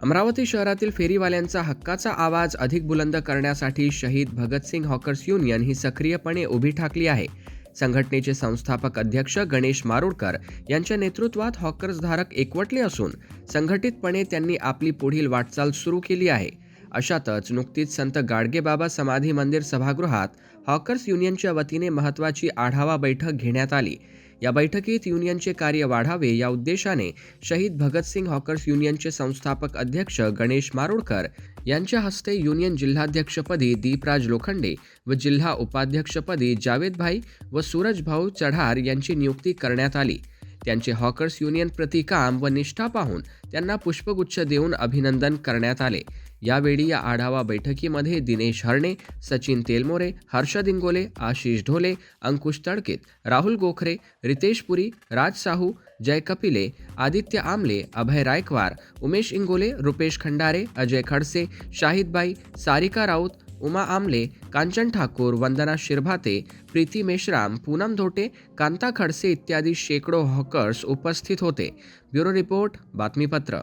अमरावती शहरातील फेरीवाल्यांचा हक्काचा आवाज अधिक बुलंद करण्यासाठी शहीद भगतसिंग हॉकर्स युनियन ही सक्रियपणे उभी ठाकली आहे. संघटनेचे संस्थापक अध्यक्ष गणेश मारुडकर यांच्या नेतृत्वात हॉकर्सधारक एकवटले असून संघटितपणे त्यांनी आपली पुढील वाटचाल सुरू केली आहे. अशातच नुकतीच संत गाडगेबाबा समाधी मंदिर सभागृहात हॉकर्स युनियनच्या वतीने महत्त्वाची आढावा बैठक घेण्यात आली. या बैठकीत युनियनचे कार्य वाढावे या उद्देशाने शहीद भगतसिंग हॉकर्स युनियनचे संस्थापक अध्यक्ष गणेश मारुडकर यांच्या हस्ते युनियन जिल्हाध्यक्षपदी दीपराज लोखंडे व जिल्हा उपाध्यक्षपदी जावेदभाई व सूरजभाऊ चढार यांची नियुक्ती करण्यात आली. त्यांचे हॉकर्स युनियन प्रति काम व निष्ठा पाहून त्यांना पुष्पगुच्छ देऊन अभिनंदन करण्यात आले. यावेळी या आढावा बैठकीमध्ये दिनेश हरणे, सचिन तेलमोरे, हर्षद इंगोले, आशिष ढोले, अंकुश तडकीत, राहुल गोखरे, रितेश पुरी, राज साहू, जय कपिले, आदित्य आमले, अभय रायकवार, उमेश इंगोले, रुपेश खंडारे, अजय खडसे, शाहिदबाई, सारिका राऊत, उमा आमले, कांचन ठाकूर, वंदना शिरभाते, प्रीती मेश्राम, पूनम धोटे, कांता खडसे इत्यादी शेकडो हॉकर्स उपस्थित होते. ब्युरो रिपोर्ट, बातमीपत्र.